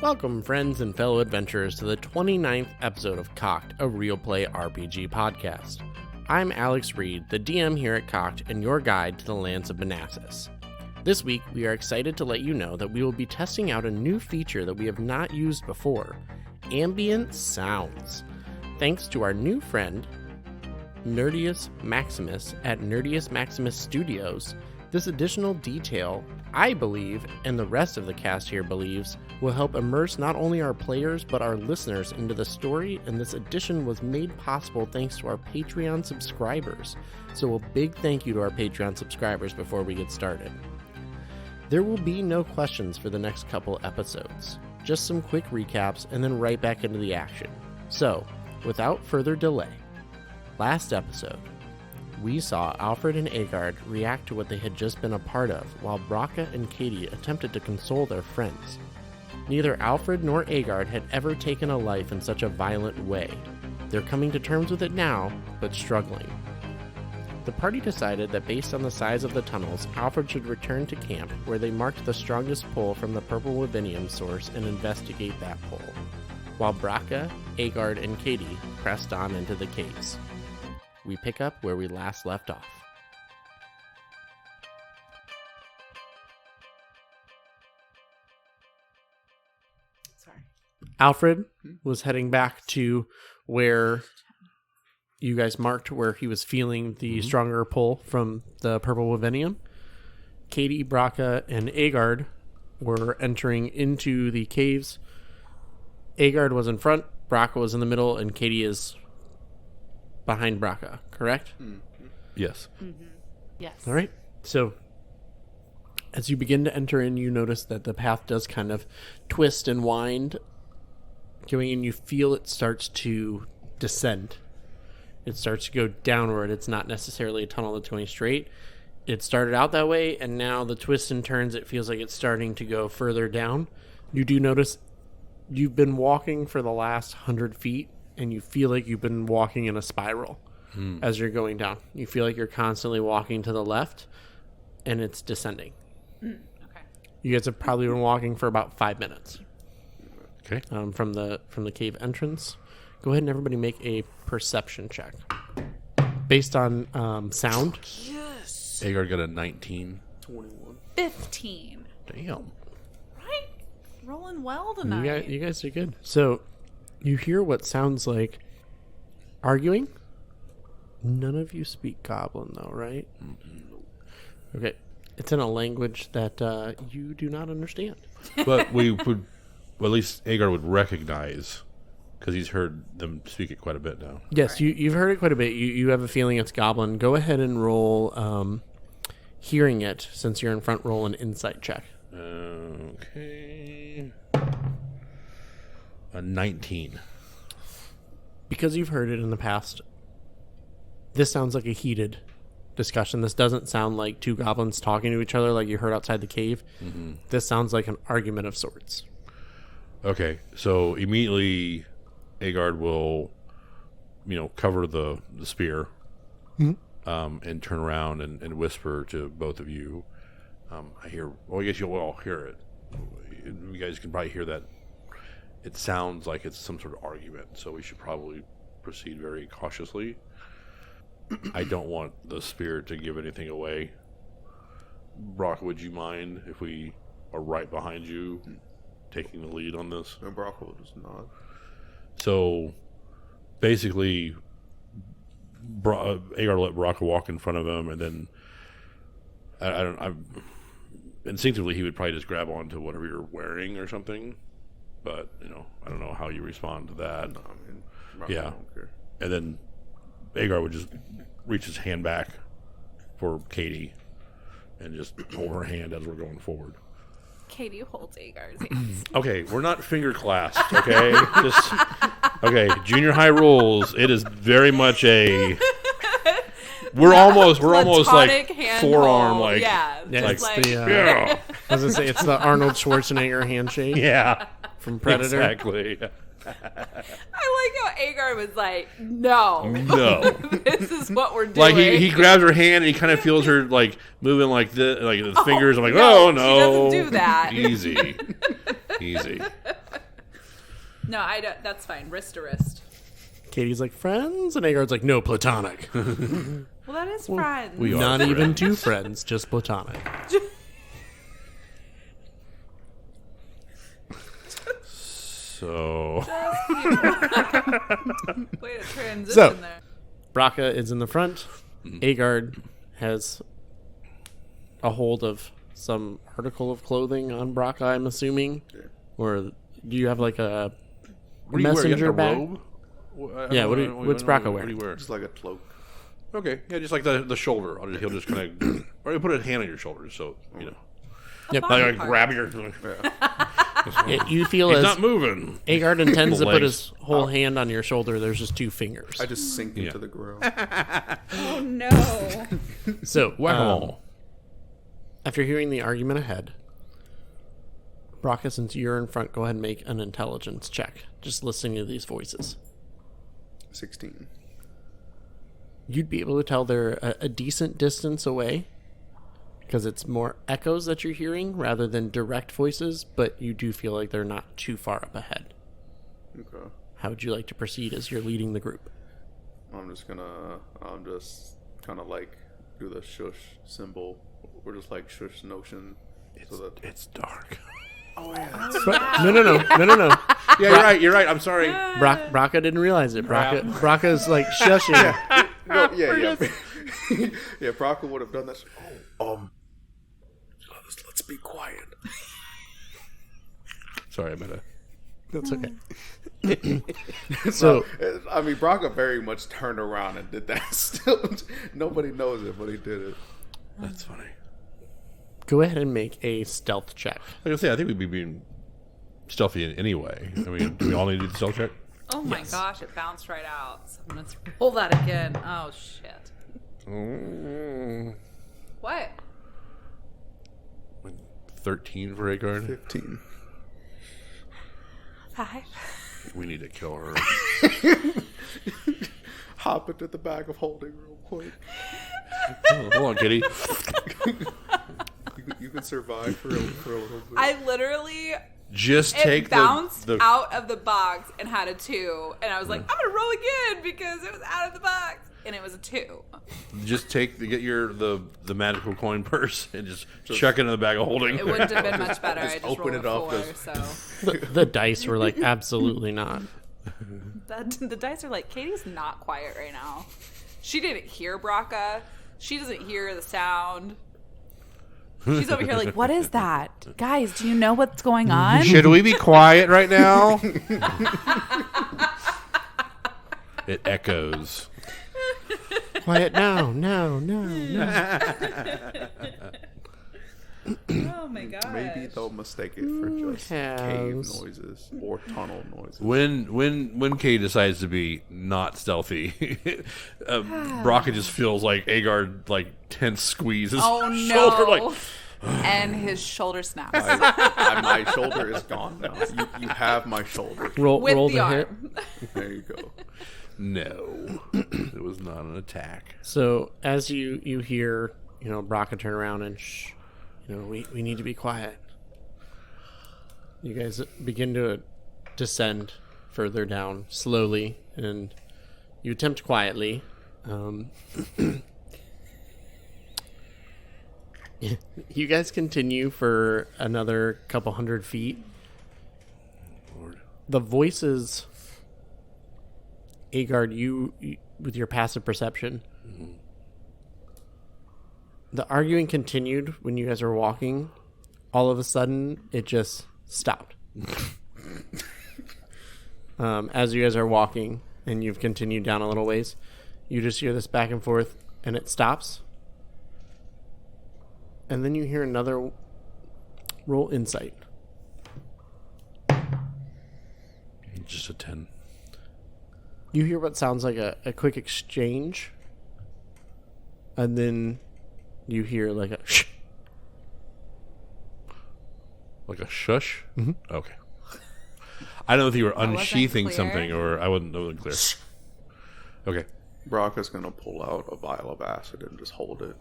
Welcome, friends and fellow adventurers, to the 29th episode of Cocked, a Real Play RPG podcast. I'm Alex Reed, the DM here at Cocked, and your guide to the Lands of Manassas. This week, we are excited to let you know that we will be testing out a new feature that we have not used before, ambient sounds. Thanks to our new friend, Nerdius Maximus at Nerdius Maximus Studios, this additional detail, I believe, and the rest of the cast here believes, will help immerse not only our players but our listeners into the story, and this addition was made possible thanks to our Patreon subscribers. So a big thank you to our Patreon subscribers before we get started. There will be no questions for the next couple episodes, just some quick recaps and then right back into the action. So, without further delay, last episode, we saw Alfred and Aegard react to what they had just been a part of, while Brakka and Kadie attempted to console their friends. Neither Alfred nor Aegard had ever taken a life in such a violent way. They're coming to terms with it now, but struggling. The party decided that based on the size of the tunnels, Alfred should return to camp, where they marked the strongest pull from the purple Wyvenium source and investigate that pull, while Brakka, Aegard, and Kadie pressed on into the caves. We pick up where we last left off. Alfred was heading back to where you guys marked where he was feeling the stronger pull from the purple Wyvenium. Kadie, Brakka, and Aegard were entering into the caves. Aegard was in front, Brakka was in the middle, and Kadie is behind Brakka, correct? Mm-hmm. Yes. Mm-hmm. Yes. All right. So, as you begin to enter in, you notice that the path does kind of twist and wind, going in. You feel it starts to descend. It starts to go downward. It's not necessarily a tunnel that's going straight. It started out that way, and now the twists and turns, it feels like it's starting to go further down. You do notice you've been walking for the last 100 feet, and you feel like you've been walking in a spiral as you're going down. You feel like you're constantly walking to the left, and it's descending. Okay. You guys have probably been walking for about 5 minutes. Okay. From the cave entrance. Go ahead and everybody make a perception check. Based on sound. Yes. Aegard got a 19. 21. 15. Damn. Right? Rolling well tonight. You guys are good. So, you hear what sounds like arguing. None of you speak Goblin, though, right? Okay. It's in a language that you do not understand. But we would, well, at least Aegard would recognize, because he's heard them speak it quite a bit now. Yes, Right. you've heard it quite a bit. You have a feeling it's Goblin. Go ahead and roll hearing it, since you're in front. Roll an insight check. Okay. A 19. Because you've heard it in the past, this sounds like a heated discussion. This doesn't sound like two goblins talking to each other like you heard outside the cave. Mm-hmm. This sounds like an argument of sorts. Okay, so immediately Aegard will, cover the spear and turn around and whisper to both of you. I guess you'll all hear it. You guys can probably hear that. It sounds like it's some sort of argument, so we should probably proceed very cautiously. I don't want the spear to give anything away. Brock, would you mind if we are right behind you, taking the lead on this? No, Brock will just nod. So, basically, Aegard let Brakka walk in front of him, and then instinctively he would probably just grab onto whatever you're wearing or something. But, I don't know how you respond to that. No, I mean, Brock Yeah. don't care. And then Aegard would just reach his hand back for Kadie and just hold her hand as we're going forward. Kadie holds Aegard's hands. Okay, we're not finger clasped, okay? Okay, junior high rules. It is very much a... We're almost like hand forearm, hold. like... Yeah, Yeah, just it's like... Yeah. I was going to say, it's the Arnold Schwarzenegger handshake Yeah. from Predator. Exactly. I like how Aegard was like, no. This is what we're doing. Like he grabs her hand and he kind of feels her like moving like the fingers. I'm like, no, oh no, she doesn't do that. Easy. No, I don't. That's fine. Wrist to wrist. Kadie's like, friends? And Aegard's like, no, platonic. Well, that is friends. we are Not friends. even two friends, just platonic. So Way to transition So- there. Brakka is in the front. Aegard has a hold of some article of clothing on Brakka, I'm assuming. Or do you have like a what do you wear? You messenger have a bag? robe? Yeah, what's Brakka What wearing? do you wear? Just like a cloak. Okay, yeah, just like the shoulder. He'll just kind of, or he'll put a hand on your shoulder, so you know. Yep. body Like part. grab your. Yeah, you feel He's as not moving. Aegard intends to put Legs. his whole hand on your shoulder. There's just two fingers. I just sink into the ground. Oh no. So, Whack-a-mole. after hearing the argument ahead, Brakka, since you're in front, go ahead and make an intelligence check. Just listening to these voices. 16. You'd be able to tell they're a decent distance away because it's more echoes that you're hearing rather than direct voices, but you do feel like they're not too far up ahead. Okay. How would you like to proceed as you're leading the group? I'm just kind of like do the shush symbol. We're just like shush notion. So that It's dark. oh yeah. No. Yeah, you're right. I'm sorry. Brakka didn't realize it. Brakka's like shushing. No, yeah. Yeah, Brakka would have done this. Let's be quiet. Sorry, I meant to. That's okay. So, I mean, Brakka very much turned around and did that. Still, nobody knows it, but he did it. That's funny. go ahead and make a stealth check. Like I say, I think we'd be being stealthy in any way. I mean, do we all need to do the stealth check? Oh my gosh, it bounced right out. So I'm going to roll that again. Oh, shit. Mm, What? 13 for Aegard. 15. 5. We need to kill her. Hop into the bag of holding real quick. Oh, hold on, Kitty. You can survive for a little bit. I literally... Just take It bounced the out of the box and had a 2. And I was like, I'm going to roll again because it was out of the box. And it was a 2. just get the magical coin purse and just chuck it in the bag of holding. It wouldn't have been much better. I just open rolled it up, a 4, just- so... The dice were like, absolutely not. The dice are like, Katie's not quiet right now. She didn't hear Brakka. She doesn't hear the sound. She's over here like, what is that? Guys, do you know what's going on? Should we be quiet right now? It echoes. Quiet now, no. Oh my god. Maybe they'll mistake it for just cave noises or tunnel noises. When Kay decides to be not stealthy, Brakka just feels like Aegard tense squeeze his shoulder like. And his shoulder snaps. My shoulder is gone now. You have my shoulder. Roll With the the hit. arm. There you go. No, it was not an attack. So as you hear, Brakka turn around and shh, we need to be quiet. You guys begin to descend further down slowly, and you attempt quietly. You guys continue for another couple hundred feet. Lord. The voices, Aegard, you with your passive perception, the arguing continued when you guys were walking. All of a sudden, it just stopped. As you guys are walking and you've continued down a little ways, you just hear this back and forth, and it stops. And then you hear another roll insight. Just a 10. You hear what sounds like a quick exchange, and then you hear like a shh. Like a shush? Mm-hmm. Okay. I don't know if you were wasn't unsheathing clear. something or I wasn't clear. Okay. Brakka's gonna pull out a vial of acid and just hold it.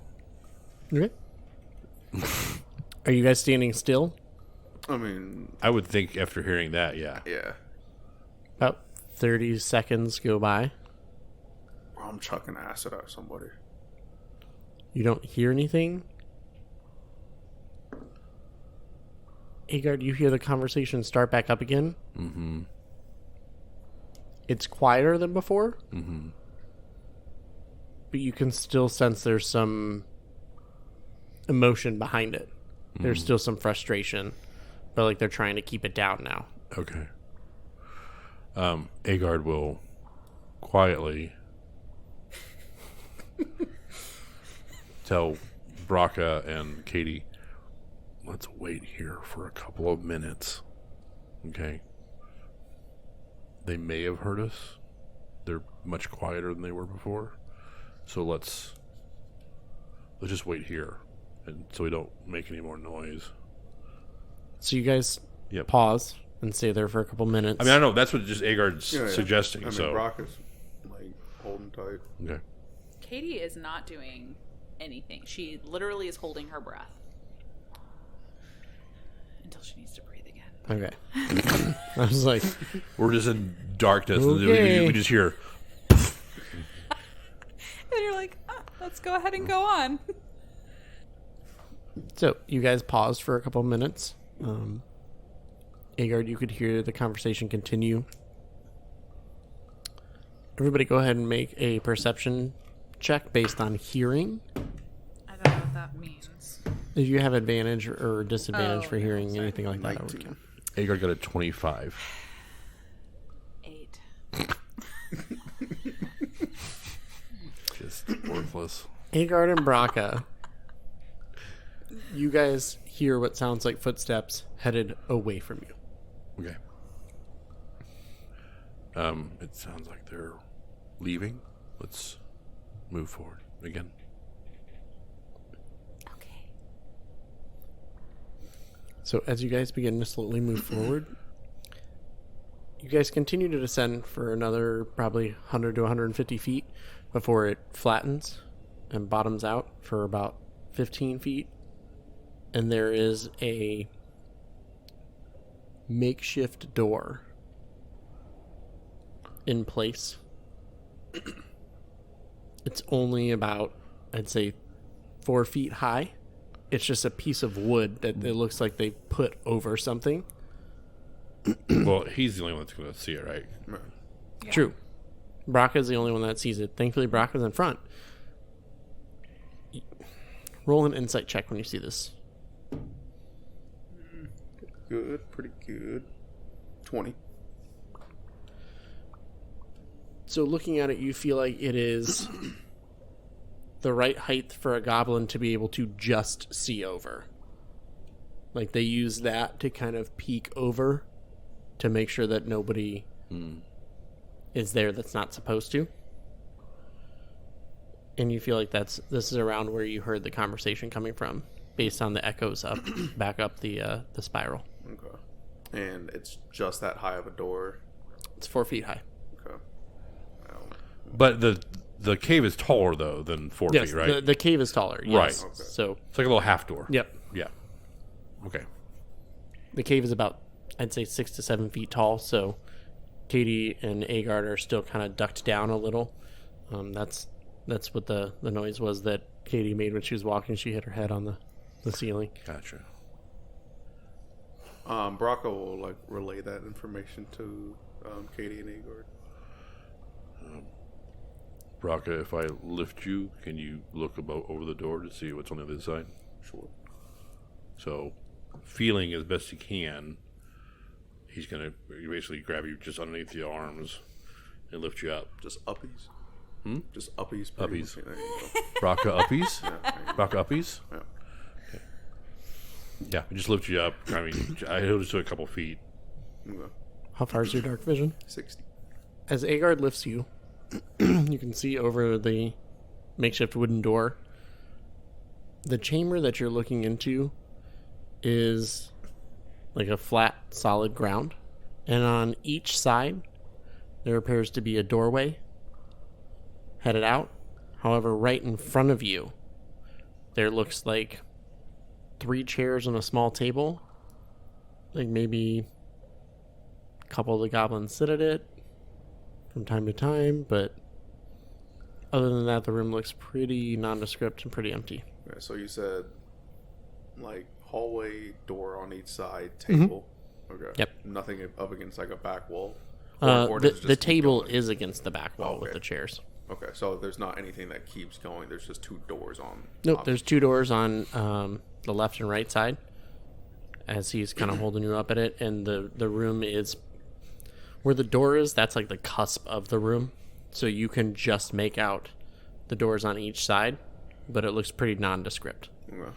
Okay. Are you guys standing still? I mean, I would think after hearing that, yeah. yeah. About 30 seconds go by. I'm chucking acid at somebody. You don't hear anything. Aegard, you hear the conversation start back up again. Mm-hmm. It's quieter than before. Mm-hmm. But you can still sense there's some emotion behind it. There's still some frustration. But like they're trying to keep it down now. Okay. Aegard will quietly tell Brakka and Kadie, let's wait here for a couple of minutes. Okay. They may have heard us. They're much quieter than they were before. So let's just wait here, and so we don't make any more noise. So you guys Yep. pause and stay there for a couple minutes. I mean, I know that's what just Aegard's Yeah. suggesting. I mean, so Brock is like holding tight. okay. Kadie is not doing anything. She literally is holding her breath until she needs to breathe again. Okay. I was like, We're just in darkness, Okay. and we just hear. And you're like, let's go ahead and go on. so you guys paused for a couple minutes. Aegard, you could hear the conversation continue. Everybody go ahead and make a perception check based on hearing. I don't know what that means. If you have advantage or disadvantage Oh, for no, hearing, sorry. anything like that, I 19. would count. Aegard got a 25. 8. Just worthless. Aegard and Brakka, you guys hear what sounds like footsteps headed away from you. Okay. It sounds like they're leaving. Let's move forward again. Okay. So as you guys begin to slowly move forward, you guys continue to descend for another probably 100 to 150 feet before it flattens and bottoms out for about 15 feet. And there is a makeshift door in place. It's only about, I'd say, 4 feet high. It's just a piece of wood that it looks like they put over something. Well, he's the only one that's going to see it, right? Right. Yeah. True. Brakka's the only one that sees it. Thankfully, Brakka's in front. Roll an insight check when you see this. Good, pretty good. 20. So looking at it, you feel like it is the right height for a goblin to be able to just see over. Like they use that to kind of peek over to make sure that nobody is there that's not supposed to. And you feel like this is around where you heard the conversation coming from, based on the echoes up back up the spiral. Okay. And it's just that high of a door. It's 4 feet high. Okay. But the cave is taller, though, than 4 Yes, feet, right? the cave is taller. Yes. Right. Okay. So, It's like a little half door. yep. Yeah. Okay. The cave is about, I'd say, 6 to 7 feet tall. So, Kadie and Aegard are still kind of ducked down a little. That's what the noise was that Kadie made when she was walking. She hit her head on the ceiling. Gotcha. Brakka will like relay that information to Kadie and Aegard. Brakka, if I lift you, can you look over the door to see what's on the other side? Sure. So, feeling as best he can, he's going to basically grab you just underneath the arms and lift you up. Just uppies. Just uppies. Uppies. There you go. Brakka uppies? Yeah, there you go. Brakka uppies? Yeah. Yeah, just lift you up. I mean, he'll just do a couple feet. Okay. How far is your dark vision? 60. As Aegard lifts you, you can see over the makeshift wooden door. The chamber that you're looking into is like a flat, solid ground. And on each side, there appears to be a doorway headed out. However, right in front of you, there looks like 3 chairs and a small table. Like maybe a couple of the goblins sit at it from time to time, but other than that, the room looks pretty nondescript and pretty empty. Okay, so you said like hallway, door on each side, table. Okay. Yep. Nothing up against like a back wall. The does it just keep table going? is against the back wall with Okay. the chairs. Okay, so there's not anything that keeps going. There's just 2 doors on. Nope, there's 2 doors on the left and right side as he's kind of holding you up at it, and the room is where the door is. That's like the cusp of the room, so you can just make out the doors on each side, but it looks pretty nondescript. Okay.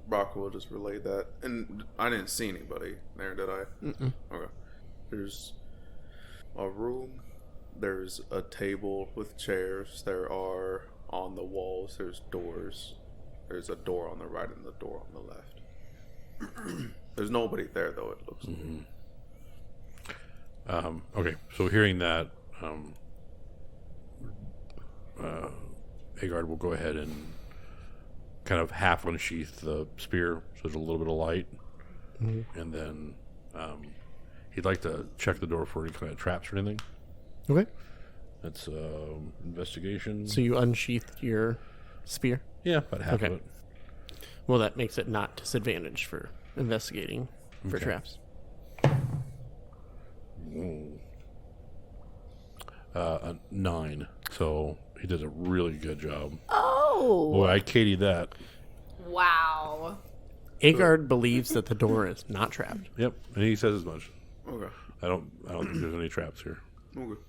Brock will just relay that. And I didn't see anybody there, did I? Mm-mm. Okay. There's a room. There's a table with chairs. There are, on the walls, there's doors. There's a door on the right and the door on the left. There's nobody there, though, it looks like. Okay, so hearing that, Aegard will go ahead and kind of half unsheath the spear so there's a little bit of light. And then he'd like to check the door for any kind of traps or anything. Okay. That's investigation. So you unsheathed your spear? Yeah, about half Okay. of it. Well, that makes it not disadvantaged for investigating for Okay. traps. A 9. So he does a really good job. Oh. Boy, I Kadie that. Wow. Aegard believes that the door is not trapped. Yep, and he says as much. Okay. I don't think there's any traps here. Okay.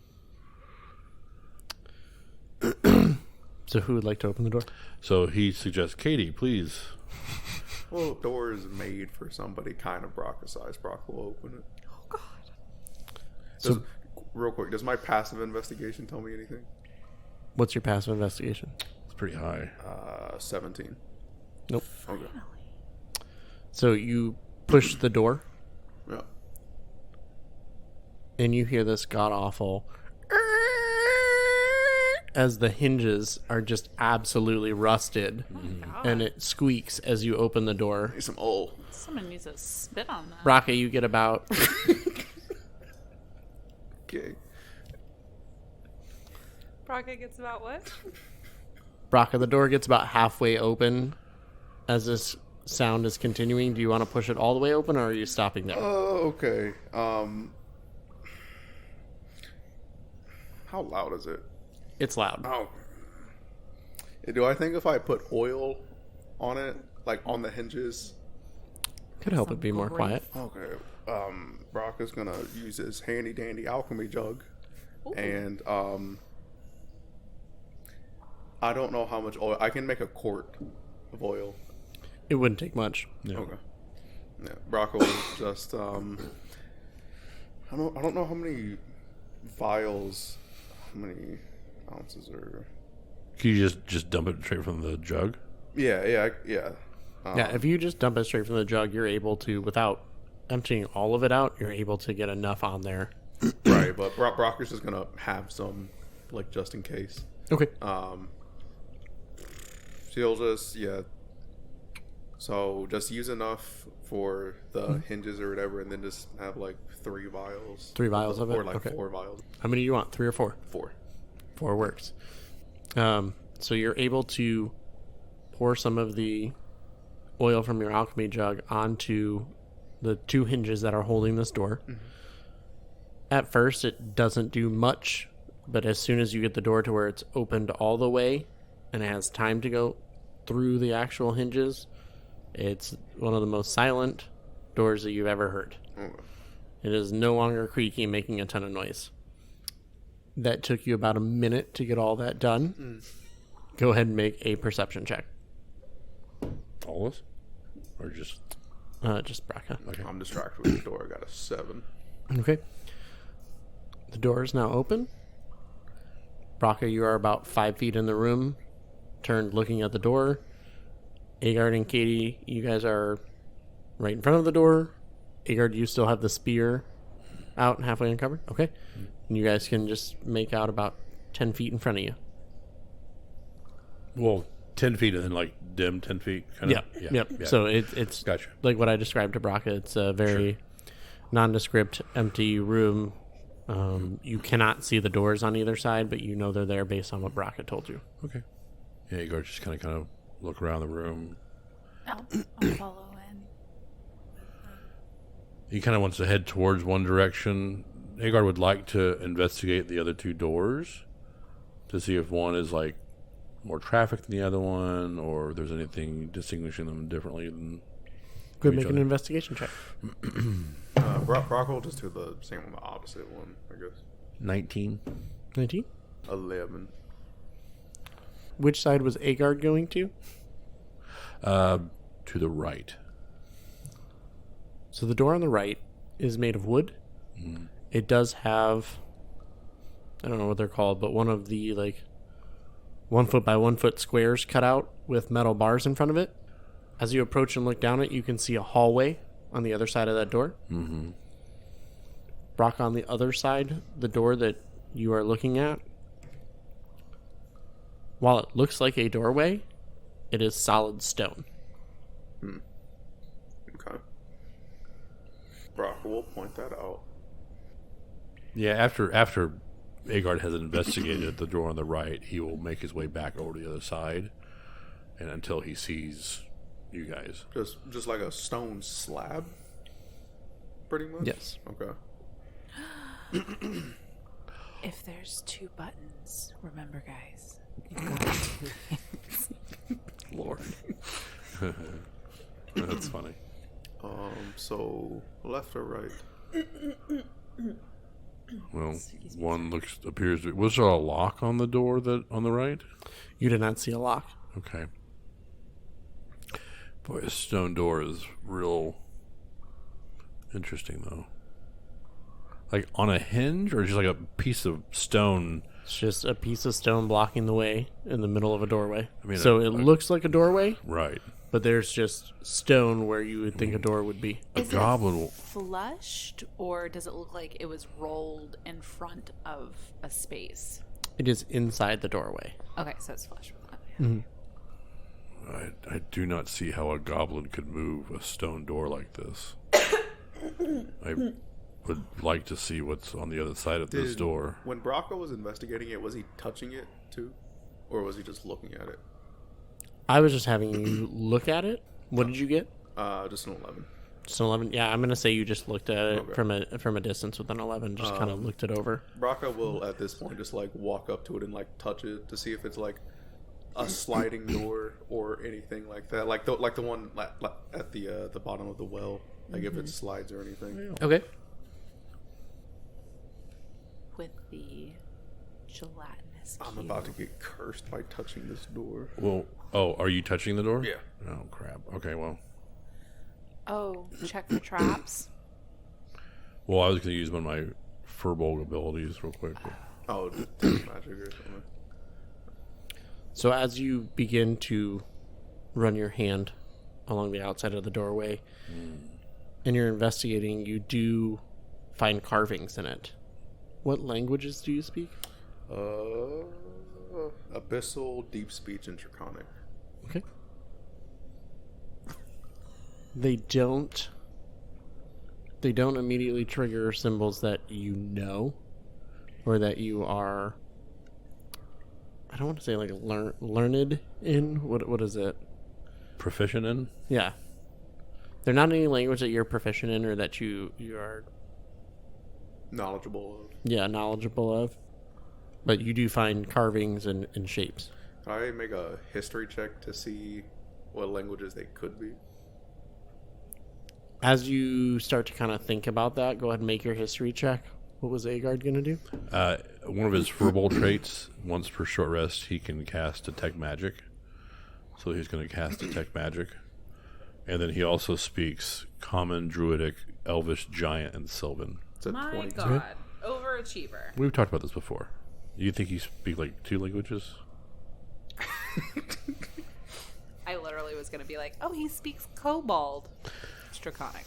So who would like to open the door? So he suggests, Kadie, please. Well, the door is made for somebody kind of Brakka size. Brock will open it. Oh, God. So- Real quick, does my passive investigation tell me anything? What's your passive investigation? It's pretty high. 17. Nope. Okay. So you push the door, Yeah. and you hear this god-awful as the hinges are just absolutely rusted, God. and it squeaks as you open the door. Need some oil. Someone needs to spit on that. Brakka, you get about... Okay. Brakka gets about what? Brakka, the door gets about halfway open as this sound is continuing. Do you want to push it all the way open, or are you stopping there? Oh, okay. How loud is it? It's loud. Oh. Do I think if I put oil on it, like on the hinges? Could help it be more quiet. Okay. Brock is gonna use his handy dandy alchemy jug, Ooh. and I don't know how much oil. I can make a quart of oil. It wouldn't take much. Yeah. Okay. Yeah. Brock will just I don't know how many vials, how many ounces are. Can you just dump it straight from the jug? Yeah. Yeah, if you just dump it straight from the jug, you're able to, without emptying all of it out, you're able to get enough on there. Right, but Brock is just gonna have some, like, just in case. Okay. She'll just So just use enough for the hinges or whatever, and then just have like 3 vials. 3 vials of it? Or like Okay. 4 vials. How many do you want? 3 or 4? 4. 4 works. So you're able to pour some of the oil from your alchemy jug onto the 2 hinges that are holding this door. Mm-hmm. At first, it doesn't do much, but as soon as you get the door to where it's opened all the way and it has time to go through the actual hinges, it's one of the most silent doors that you've ever heard. Okay. It is no longer creaky, making a ton of noise. That took you about a minute to get all that done. Go ahead and make a perception check. All of us? Or just... Just Brakka. Okay. I'm distracted with the door. I got a 7. Okay. The door is now open. Brakka, you are about 5 feet in the room, turned looking at the door. Aegard and Kadie, you guys are right in front of the door. Aegard, you still have the spear out and halfway uncovered. Okay. And you guys can just make out about 10 feet in front of you. Well, 10 feet and then like dim 10 feet. Kind Yep. Yeah. So it's Gotcha. like what I described to Brakka. It's a very nondescript, empty room You cannot see the doors on either side, but you know they're there based on what Brakka told you. Okay. Yeah, Aegard just kind of look around the room. I'll follow in. He kind of wants to head towards one direction. Aegard would like to investigate the other two doors to see if one is like more traffic than the other one, or if there's anything distinguishing them differently than. Go make an investigation check. Brock will just do the same one, the opposite one, I guess. 19. 19. 11. Which side was Aegard going to? To the right. So the door on the right is made of wood. Mm. It does have, I don't know what they're called, but one of the like 1 foot by 1 foot squares cut out with metal bars in front of it. As you approach and look down it, you can see a hallway on the other side of that door. Mm-hmm. Brock, on the other side, the door that you are looking at, while it looks like a doorway, it is solid stone. Okay. Brock will point that out. Yeah, after Aegard has investigated the door on the right, he will make his way back over to the other side, and until he sees you guys. Just like a stone slab? Pretty much? Yes. Okay. If there's 2 buttons, remember, guys. You've got 2 hands. Lord. That's funny. So left or right? Well, one appears to. Was there a lock on the door that on the right? You did not see a lock. Okay. Boy, a stone door is real interesting, though. Like on a hinge, or just like a piece of stone? It's just a piece of stone blocking the way in the middle of a doorway. I mean, so it looks like a doorway, right? but there's just stone where you would think a door would be. A Is goblin it will. flushed, or does it look like it was rolled in front of a space? It is inside the doorway. Okay, so it's flush. I do not see how a goblin could move a stone door like this. I would like to see what's on the other side of this door. When Brakka was investigating it, was he touching it too? Or was he just looking at it? I was just having you look at it. What did you get? Just an 11. Just an 11. Yeah, I'm gonna say you just looked at it Okay. from a distance with an 11. Just kind of looked it over. Brakka will at this point just like walk up to it and like touch it to see if it's like a sliding door or anything like that, like the one at the bottom of the well, like if it slides or anything. Okay. With the gelatinous I'm cube. about to get cursed by touching this door. Well, are you touching the door? Yeah. Oh crap. Okay, well. Oh, check for traps. Well, I was going to use one of my Furbolg abilities real quick. Oh, detect magic or something. So as you begin to run your hand along the outside of the doorway, and you're investigating, you do find carvings in it. What languages do you speak? Abyssal, deep speech, and draconic. Okay. They don't immediately trigger symbols that you know, or that you are, I don't want to say like learned in. What is it? Proficient in? Yeah. They're not any language that you're proficient in or that you are Knowledgeable of. knowledgeable of. But you do find carvings and shapes. Can I make a history check to see what languages they could be? As you start to kind of think about that, go ahead and make your history check. What was Aegard going to do? One of his Furbolg traits, once per short rest, he can cast Detect Magic. So he's going to cast Detect Magic. And then he also speaks Common, Druidic, Elvish, Giant, and Sylvan. It's a My 22. God, overachiever. We've talked about this before. You think he speaks like 2 languages? I literally was going to be like, oh, he speaks kobold. It's draconic.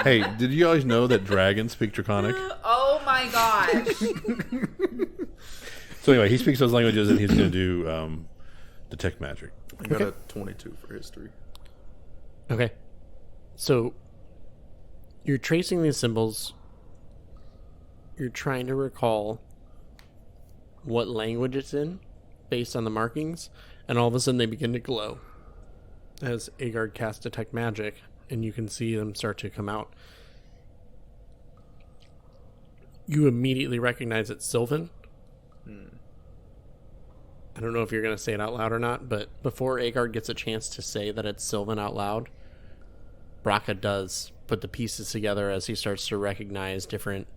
Hey, did you guys know that dragons speak Draconic? Oh my gosh. So anyway, he speaks those languages, and he's going to do Detect Magic. I got a 22 for history. Okay. So you're tracing these symbols you're trying to recall what language it's in based on the markings, and all of a sudden they begin to glow as Aegard casts Detect Magic, and you can see them start to come out. You immediately recognize it's Sylvan. I don't know if you're going to say it out loud or not, but before Aegard gets a chance to say that it's Sylvan out loud, Brakka does put the pieces together as he starts to recognize different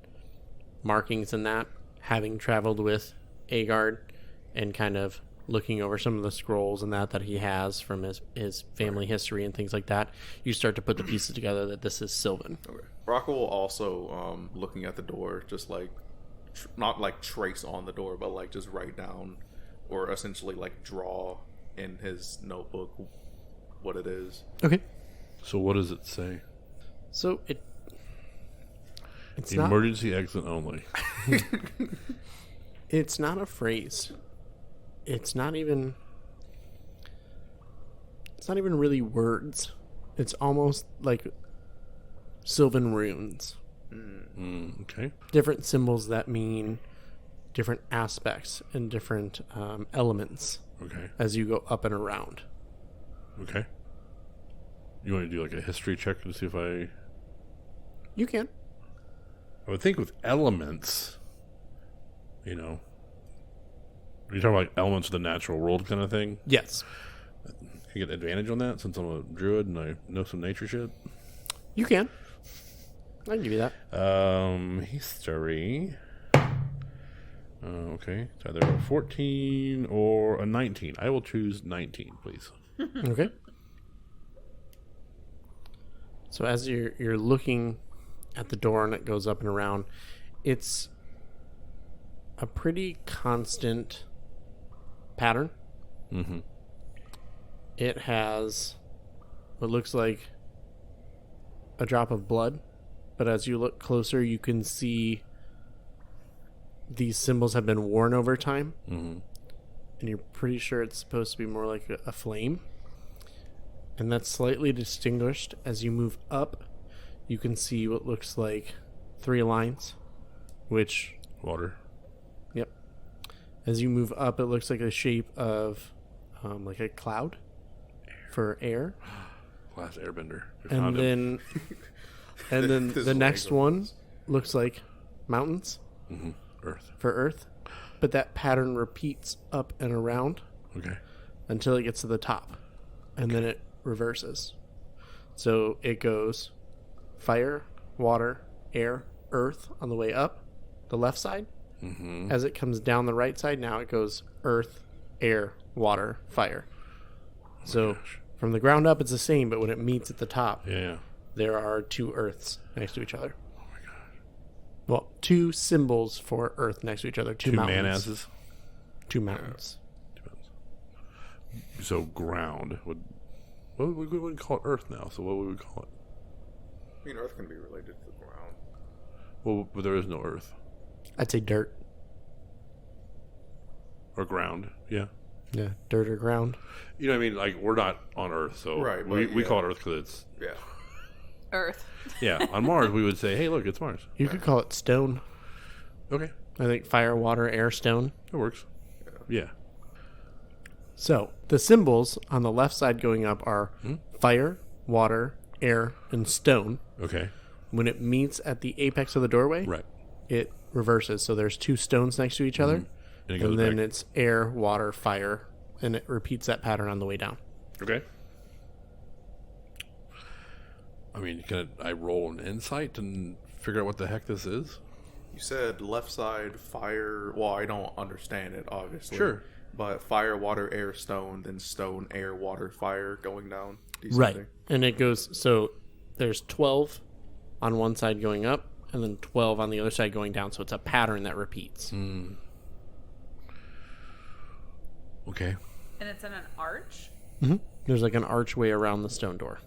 markings in that, having traveled with Aegard and kind of looking over some of the scrolls and that he has from his family history and things like that. You start to put the pieces together that this is Sylvan. Okay. Brakka will also, looking at the door, just like, not like trace on the door, but like just write down or essentially like draw in his notebook what it is. Okay. So what does it say? So it's Emergency exit only. It's not a phrase. It's not even really words. It's almost like Sylvan runes. Okay. Different symbols that mean different aspects and different elements Okay. as you go up and around. Okay. You want to do like a history check to see if I can. would think with elements, are you talking about like elements of the natural world kind of thing? Yes. You get advantage on that since I'm a druid and I know some nature shit? You can. I can give you that. History. Okay. It's either a 14 or a 19. I will choose 19, please. Okay. So as you're looking at the door and it goes up and around, it's a pretty constant pattern. Mm-hmm. It has what looks like a drop of blood, but as you look closer, you can see these symbols have been worn over time. Mm-hmm. And you're pretty sure it's supposed to be more like a flame. And that's slightly distinguished. As you move up, you can see what looks like 3 lines, which... Water. Yep. As you move up, it looks like a shape of like a cloud for air. Last Airbender. And then the next one looks like mountains. Mm-hmm. Earth. For Earth. But that pattern repeats up and around. Okay. Until it gets to the top. And then it reverses. So it goes fire, water, air, earth on the way up, the left side. Mm-hmm. As it comes down the right side, now it goes earth, air, water, fire. So from the ground up, it's the same, but when it meets at the top, there are 2 earths next to each other. Oh my gosh. Well, 2 symbols for earth next to each other. 2 mountains. Manasses? 2 mountains. So ground would... we wouldn't call it earth now, so what would we call it? I mean, earth can be related to the ground. Well, but there is no earth. I'd say dirt. Or ground, yeah. Yeah, dirt or ground. You know what I mean? Like, we're not on Earth, so right, we call it Earth because it's... Yeah. Earth. Yeah, on Mars, we would say, hey, look, it's Mars. You could call it stone. Okay. I think fire, water, air, stone. It works. Yeah. So, the symbols on the left side going up are fire, water, air, and stone. Okay. When it meets at the apex of the doorway, Right. it reverses. So there's 2 stones next to each other. And then it's air, water, fire, and it repeats that pattern on the way down. Okay. I mean, can I roll an insight and figure out what the heck this is? You said left side fire. Well, I don't understand it, obviously. Sure. But fire, water, air, stone, then stone, air, water, fire going down. Right. And it goes, so there's 12 on one side going up, and then 12 on the other side going down. So it's a pattern that repeats. Okay. And it's in an arch? Mm-hmm. There's like an archway around the stone door.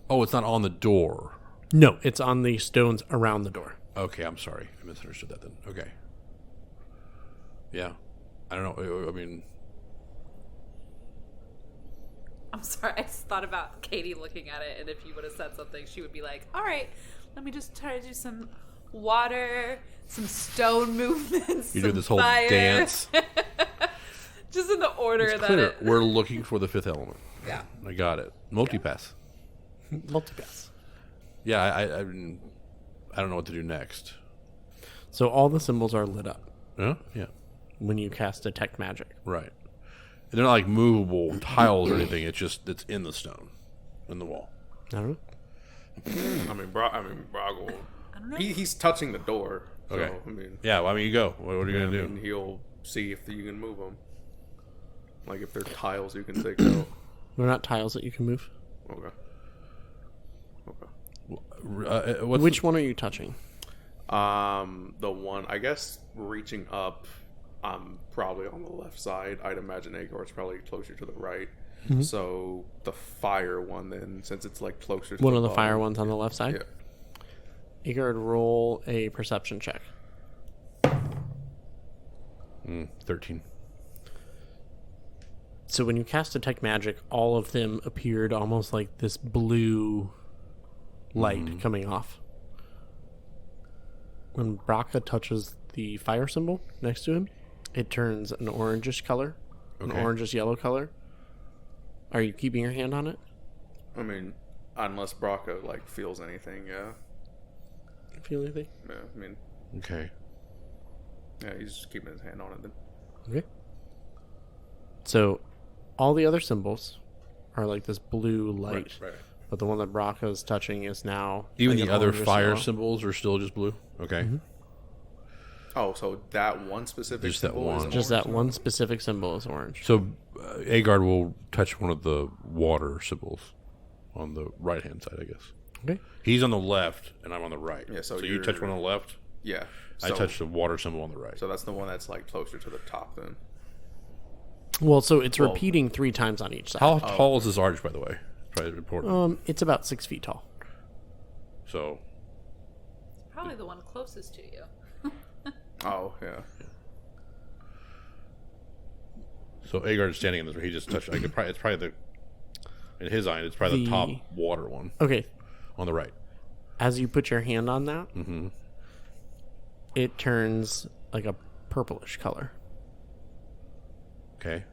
Oh, it's not on the door. No, it's on the stones around the door. Okay, I'm sorry. I misunderstood that then. Okay. Yeah. I don't know. I mean... I'm sorry. I just thought about Kadie looking at it, and if you would have said something, she would be like, all right, let me just try to do some water, some stone movements. You do some this whole fire. dance. Just in the order It's that clear. it. We're looking for the fifth element. Yeah. I got it. Multipass. Multipass. Yeah, I don't know what to do next. So all the symbols are lit up Yeah? Yeah. when you cast Detect Magic. Right. And they're not like movable tiles or anything. It's in the stone, in the wall. I don't know. I mean, Broggle. I don't know. He's touching the door. So, Okay. I mean, Yeah, well, I mean, you go. What are you going to do? I mean, he'll see if you can move them. Like if they're tiles, you can take out. They're not tiles that you can move. Okay. Which one are you touching? The one, I guess, reaching up, probably on the left side. I'd imagine Aegard's probably closer to the right. Mm-hmm. So the fire one, then, since it's like closer to One of the bottom. fire ones on the left side? Yeah. Aegard, roll a perception check. 13. So when you cast Detect Magic, all of them appeared almost like this blue light coming off. When Brakka touches the fire symbol next to him, it turns an orangish color, an Okay. orangish yellow color. Are you keeping your hand on it? I mean, unless Brakka, like, feels anything, yeah. Feel anything? Yeah, I mean, Okay. yeah, he's just keeping his hand on it then. Okay. So all the other symbols are like this blue light. Right. But the one that Brakka is touching is now Even like the an other orangish fire yellow. symbols are still just blue? Okay. Oh, so that one specific Just that symbol is one. Just orange that now? one specific symbol is orange. So Aegard will touch one of the water symbols on the right-hand side, I guess. Okay. He's on the left, and I'm on the right. Yeah, so you you're- touch one on the left, Yeah. I touch the water symbol on the right. So that's the one that's, like, closer to the top then. Well, so it's Well- repeating 3 times on each side. How tall is this arch, by the way? Probably important. It's about 6 feet tall. So, Probably the one closest to you. Oh, yeah. so Aegard's standing in this. He just touched. It's probably the. In his eye, it's probably the top The- water one Okay. on the right. As you put your hand on that, it turns like a purplish color. Okay.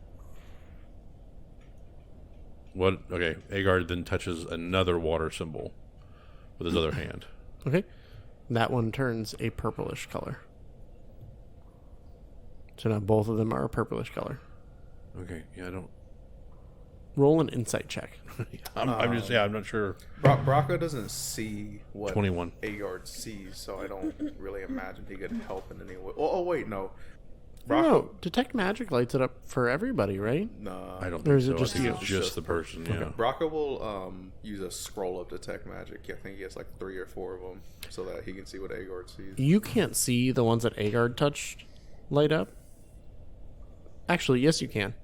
What? Okay. Aegard then touches another water symbol with his other hand. Okay. That one turns a purplish color. So now both of them are a purplish color. Okay. Yeah, I don't. Roll an insight check. I'm just. Yeah, I'm not sure. Brakka doesn't see what 21. Aegard sees, so I don't really imagine he could help in any way. Oh wait, no. No, Detect Magic lights it up for everybody, right? Nah. I don't. Or Think is it so. just I think you? it's just the person. Yeah. Brakka will use a scroll of Detect Magic. I think he has like 3 or 4 of them, so that he can see what Aegard sees. You can't see the ones that Aegard touched light up. Actually, yes, you can.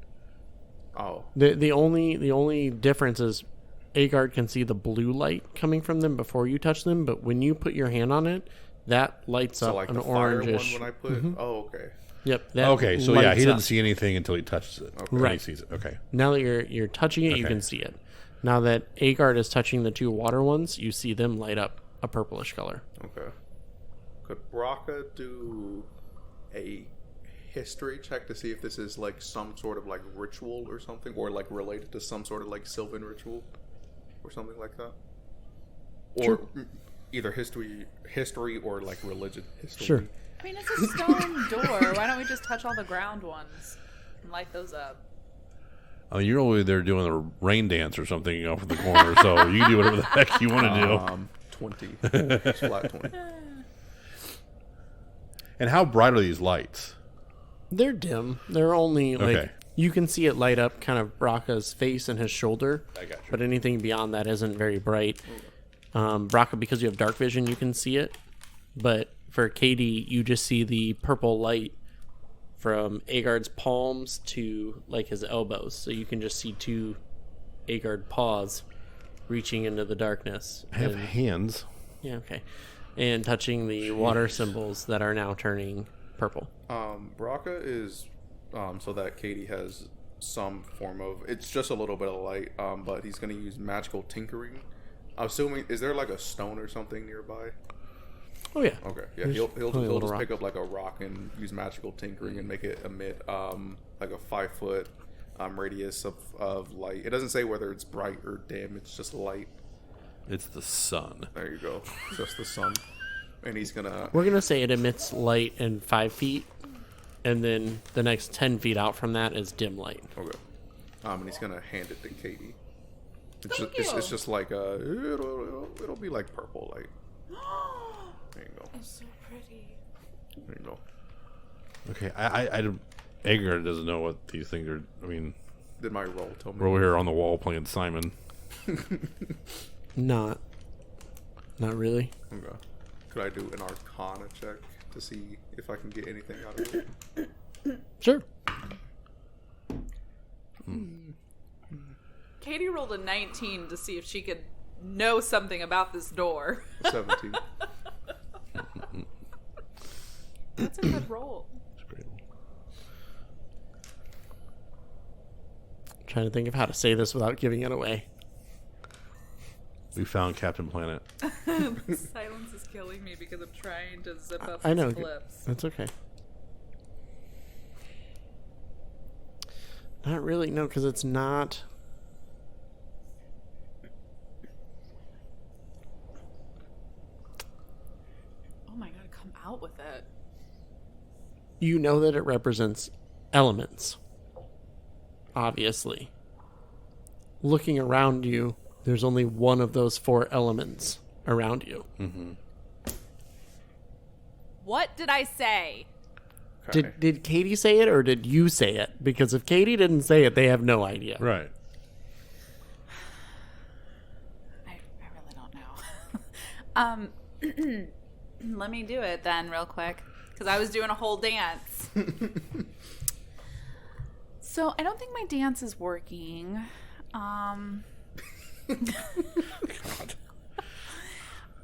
Oh, The only difference is Aegard can see the blue light coming from them before you touch them, but when you put your hand on it, that lights so up like an the fire orangish. one when I put. Oh, okay. Yep. That Okay. So yeah, lights he didn't up. see anything until he touches it. Okay. Right. He sees it. Okay. Now that you're touching it, you Okay. can see it. Now that Aegard is touching the 2 water ones, you see them light up a purplish color. Okay. Could Brakka do a history check to see if this is like some sort of like ritual or something, or like related to some sort of like Sylvan ritual or something like that? Or Sure. either history or like religion history. Sure. I mean, it's a stone door. Why don't we just touch all the ground ones and light those up? I mean, you're over there doing a rain dance or something off in the corner, so you can do whatever the heck you want to do. 20. Just flat 20. And how bright are these lights? They're dim. They're only like Okay. you can see it light up kind of Brakka's face and his shoulder. I got you. But anything beyond that isn't very bright. Brakka, because you have dark vision, you can see it. But for Kadie, you just see the purple light from Aegard's palms to like his elbows. So you can just see 2 Aegard paws reaching into the darkness. I have and- hands. Yeah, okay. And touching the water symbols that are now turning purple. Brakka is so that Kadie has some form of, it's just a little bit of light, but he's going to use magical tinkering. I'm assuming, is there like a stone or something nearby? Oh yeah. Okay, yeah, There's he'll plenty of little just pick rocks. up like a rock and use magical tinkering and make it emit like a 5-foot radius of light. It doesn't say whether it's bright or dim. It's just light. It's the sun. There you go. Just the sun. And he's gonna. We're gonna say it emits light in 5 feet, and then the next 10 feet out from that is dim light. Okay. And he's gonna hand it to Kadie. Thank you. It's just like it'll be like purple light. There you go. It's so pretty. There you go. Okay, I don't. Aegard doesn't know what these things are. I mean, Did my roll tell me? we're over here on the wall playing Simon. Not really. Okay. Could I do an Arcana check to see if I can get anything out of it? Sure. Kadie rolled a 19 to see if she could know something about this door. 17. That's a good roll. Trying to think of how to say this without giving it away. We found Captain Planet. The silence is killing me because I'm trying to zip up I know. these flips. That's okay. Not really, no, because it's not. Oh my god, come out with it. You know that it represents elements. Obviously. Looking around you, there's only one of those 4 elements around you. Mm-hmm. What did I say? Okay. Did Kadie say it or did you say it? Because if Kadie didn't say it, they have no idea. Right. I really don't know. Let me do it then real quick. Because I was doing a whole dance. So I don't think my dance is working. God.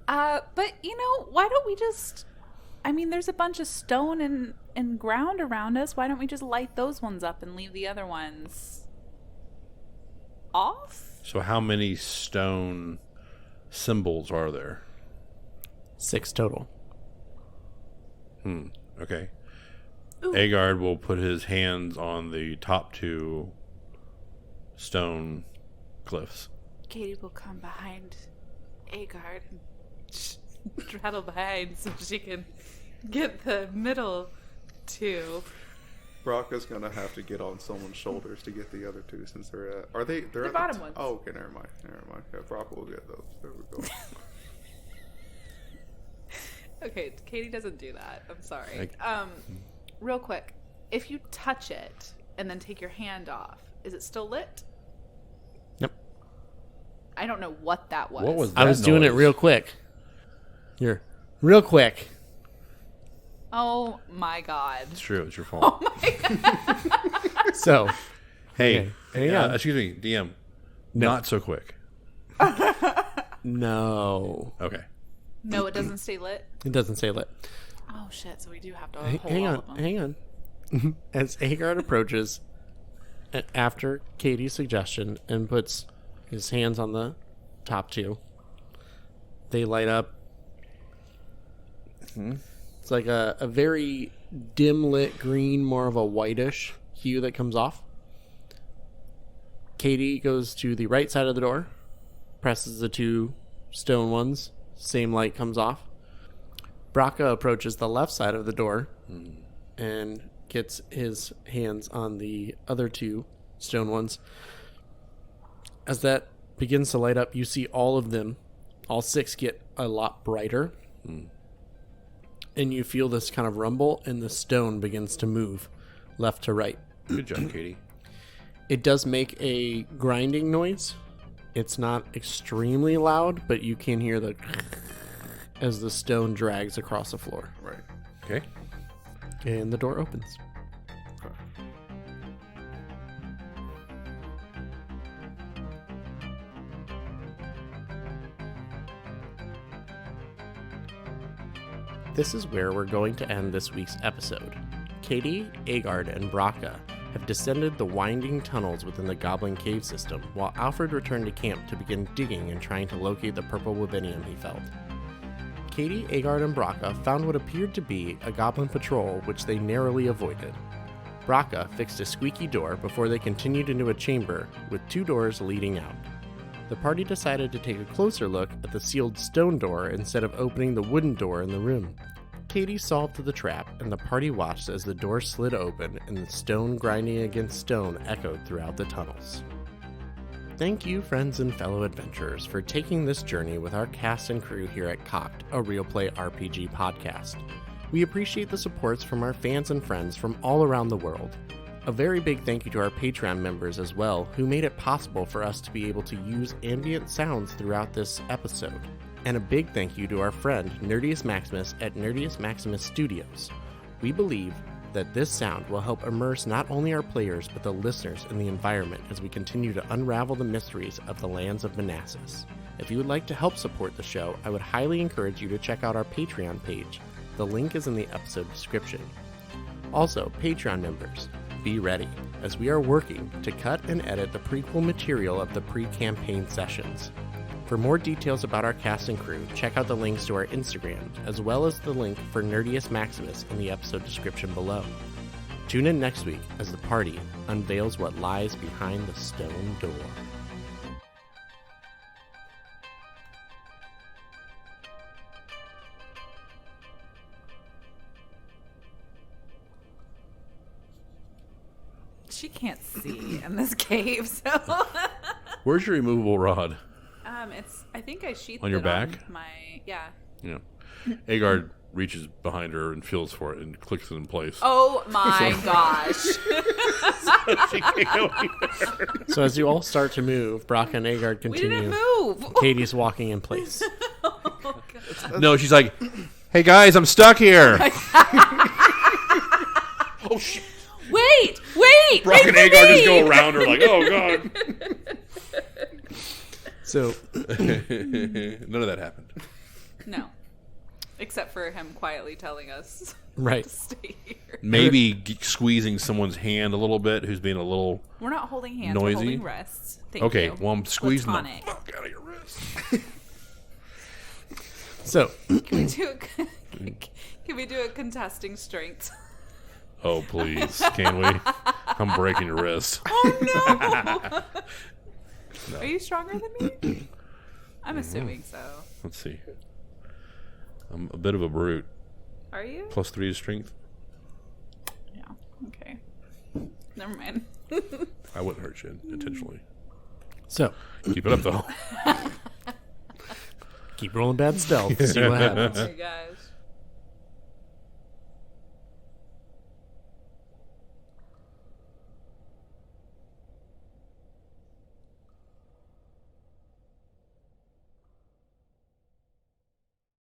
But you know, why don't we just? I mean, there's a bunch of stone and ground around us. Why don't we just light those ones up and leave the other ones off? So how many stone symbols are there? 6 total. Okay. Ooh. Aegard will put his hands on the top 2 stone cliffs. Kadie will come behind Aegard and straddle behind so she can get the middle 2. Brakka's gonna have to get on someone's shoulders to get the other 2 since they're at. Are they? They're The at bottom the ones. Oh, okay. Never mind. Yeah, Brakka will get those. There we go. Okay, Kadie doesn't do that. I'm sorry. I- Real quick, if you touch it and then take your hand off, is it still lit? Yep. I don't know what that was. What was I was that doing it noise? real quick. Here. Real quick. Oh my god. It's true. It's your fault. Oh my god. So, Hey, Okay, hang on. excuse me, DM. No. Not so quick. no. Okay. No, it doesn't stay lit. It doesn't say lit. Oh shit! So we do have to hold Hang all of on. them. Hang on. As Aegard approaches, after Kadie's suggestion, and puts his hands on the top 2, they light up. It's like a very dim lit green, more of a whitish hue that comes off. Kadie goes to the right side of the door, presses the 2 stone ones, same light comes off. Brakka approaches the left side of the door and gets his hands on the other 2 stone ones. As that begins to light up, you see all of them, all 6 get a lot brighter. And you feel this kind of rumble, and the stone begins to move left to right. Good job, Kadie. It does make a grinding noise. It's not extremely loud, but you can hear the as the stone drags across the floor. Right. Okay. And the door opens. Okay. This is where we're going to end this week's episode. Kadie, Aegard, and Brakka have descended the winding tunnels within the Goblin Cave system, while Alfred returned to camp to begin digging and trying to locate the purple Wyvenium he felt. Kadie, Aegard, and Brakka found what appeared to be a goblin patrol, which they narrowly avoided. Brakka fixed a squeaky door before they continued into a chamber with 2 doors leading out. The party decided to take a closer look at the sealed stone door instead of opening the wooden door in the room. Kadie solved the trap, and the party watched as the door slid open and the stone grinding against stone echoed throughout the tunnels. Thank you, friends and fellow adventurers, for taking this journey with our cast and crew here at Cocked, a Real Play RPG podcast. We appreciate the supports from our fans and friends from all around the world. A very big thank you to our Patreon members as well, who made it possible for us to be able to use ambient sounds throughout this episode. And a big thank you to our friend Nerdius Maximus at Nerdius Maximus Studios. We believe that this sound will help immerse not only our players but the listeners in the environment as we continue to unravel the mysteries of the Lands of Manassas. If you would like to help support the show, I would highly encourage you to check out our Patreon page. The link is in the episode description. Also, Patreon members, be ready, as we are working to cut and edit the prequel material of the pre-campaign sessions. For more details about our cast and crew, check out the links to our Instagram, as well as the link for Nerdius Maximus in the episode description below. Tune in next week as the party unveils what lies behind the stone door. She can't see in this cave, so. Where's your removable rod? I think I sheathed on your it back. On my yeah. Yeah. Aegard reaches behind her and feels for it and clicks it in place. Oh my gosh! She can't go anywhere. So as you all start to move, Brakka and Aegard We continue. didn't move. Kadie's walking in place. Oh, God. No, she's like, "Hey guys, I'm stuck here." Oh shit! Wait! Brock and wait for Aegard me! just go around her like, "Oh god." So None of that happened. No, except for him quietly telling us right. to stay here. Maybe squeezing someone's hand a little bit, who's being a little We're not holding hands. noisy. We're holding wrists. Thank okay. you. Well, I'm squeezing the Platonic. fuck out of your wrist. So Can we do a contesting strength? Oh please, can we? I'm breaking your wrist. Oh no! No. Are you stronger than me? I'm assuming so. Let's see. I'm a bit of a brute. Are you? +3 to strength. Yeah. Okay. Never mind. I wouldn't hurt you intentionally. So Keep it up though. keep rolling bad stealth. See what happens. Hey guys.